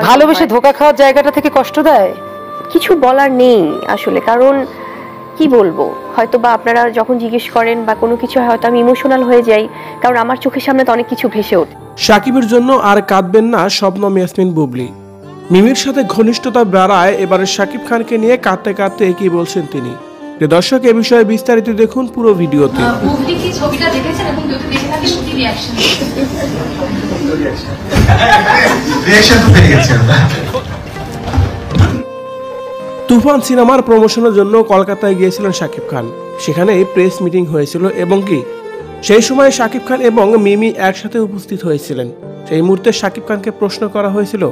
ভালোবেসে ধোঁকা খাওয়ার জায়গাটা থেকে কষ্ট দেয়? কিছু বলার নেই আসলে, কারণ কি বলবো, হয়তো বা আপনারা যখন জিজ্ঞেস করেন বা কোনো কিছু হয়তো আমি ইমোশনাল হয়ে যাই, কারণ আমার চোখের সামনে তো অনেক কিছু ভেসে ওঠে। সাকিবের জন্য আর কাঁদবেন না শবনম ইয়াসমিন বুবলি। মিমির সাথে ঘনিষ্ঠতা বাড়ায় এবারে সাকিব খানকে নিয়ে কাঁদতে কাঁদতে কি বলছেন তিনি। দর্শক, এ বিষয়ে বিস্তারিত দেখুন পুরো ভিডিওতে। বুবলি কি ছবিটা দেখেছেন এবং যদি দেখে থাকেন কি রিঅ্যাকশন? রিঅ্যাকশন তো পেয়ে গেছেন। তুফান সিনেমার প্রমোশনের জন্য কলকাতায় গিয়েছিলেন সাকিব খান। সেখানে প্রেস মিটিং হয়েছিল এবং কি সেই সময় সাকিব খান এবং মিমি একসাথে উপস্থিত হয়েছিলেন। সেই মুহূর্তে সাকিব খানকে প্রশ্ন করা হয়েছিল,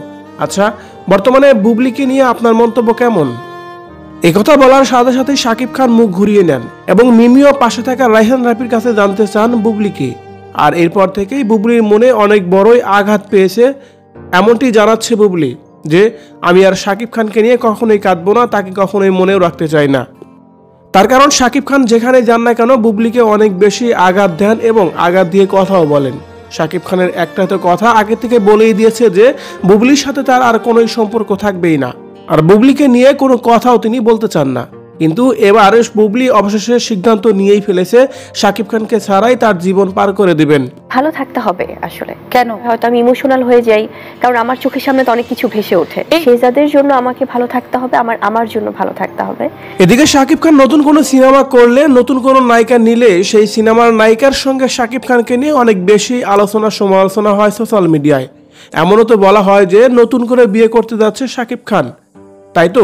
আচ্ছা বর্তমানে বুবলিকে নিয়ে আপনার মন্তব্য কেমন? একথা বলার সাথে সাথে সাকিব খান মুখ ঘুরিয়ে নেন এবং মিমিও পাশে থাকা রায়হান রাফির কাছে জানতে চান বুবলিকে। আর এরপর থেকেই বুবলির মনে অনেক বড়ই আঘাত পেয়েছে, এমনটি জানাচ্ছে বুবলি যে আমি আর সাকিব খানকে নিয়ে কখনোই কাঁদবো না, তাকে কখনোই মনেও রাখতে চাই না। তার কারণ সাকিব খান যেখানে যান না কেন বুবলিকে অনেক বেশি আঘাত দেন এবং আঘাত দিয়ে কথাও বলেন। সাকিব খানের একটা তো কথা আগে থেকে বলেই দিয়েছে যে বুবলির সাথে তার আর কোনো সম্পর্ক থাকবেই না, আর বুবলিকে নিয়ে কোনো কথাও তিনি বলতে চান না। কিন্তু এবার বুবলি অবশেষে সিদ্ধান্ত নিয়েই ফেলেছে সাকিব খানকে ছাড়াই তার জীবন পার করে দিবেন। ভালো থাকতে হবে আসলে। কেন? হয়তো আমি ইমোশনাল হয়ে যাই, কারণ আমার চোখের সামনে তো অনেক কিছু ভেসে ওঠে। শেহজাদের জন্য আমাকে ভালো থাকতে হবে, আমার জন্য ভালো থাকতে হবে। এদিকে সাকিব খান নতুন কোনো সিনেমা করলে, নতুন কোনো নায়িকা নিলে সেই সিনেমার নায়িকার সঙ্গে সাকিব খানকে নিয়ে অনেক বেশি আলোচনা সমালোচনা হয় সোশ্যাল মিডিয়ায়। এমনও তো বলা হয় যে নতুন করে বিয়ে করতে যাচ্ছে সাকিব খান। তাই তো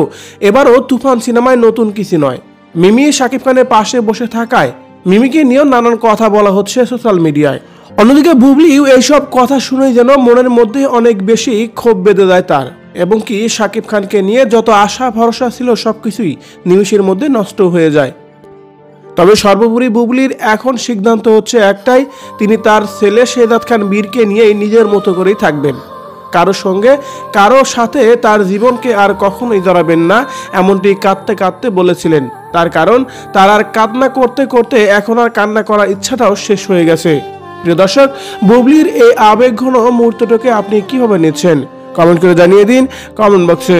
এবারও তুফান সিনেমায় নতুন কিছু নয়, মিমি সাকিব খানের পাশে বসে থাকায় মিমিকে নিয়েও নানান কথা বলা হচ্ছে সোশ্যাল মিডিয়ায়। অন্যদিকে বুবলিও এইসব কথা শুনে যেন মনের মধ্যে অনেক বেশি ক্ষোভ বেঁধে যায় তার, এবং কি সাকিব খানকে নিয়ে যত আশা ভরসা ছিল সবকিছুই নিমিষের মধ্যে নষ্ট হয়ে যায়। তবে সর্বোপরি বুবলির এখন সিদ্ধান্ত হচ্ছে একটাই, তিনি তার ছেলে শেহজাদ খান বীরকে নিয়েই নিজের মতো করেই থাকবেন। কারোর সঙ্গে কারো সাথে তার জীবনকে আর কখনোই জড়াবেন না, এমনটি কাঁদতে কাঁদতে বলেছিলেন। তার কারণ তার আর কান্না করতে করতে এখন আর কান্না করার ইচ্ছাটাও শেষ হয়ে গেছে। প্রিয় দর্শক, বুবলির এই আবেগঘন মুহূর্তটাকে আপনি কিভাবে নিচ্ছেন কমেন্ট করে জানিয়ে দিন কমেন্ট বক্সে।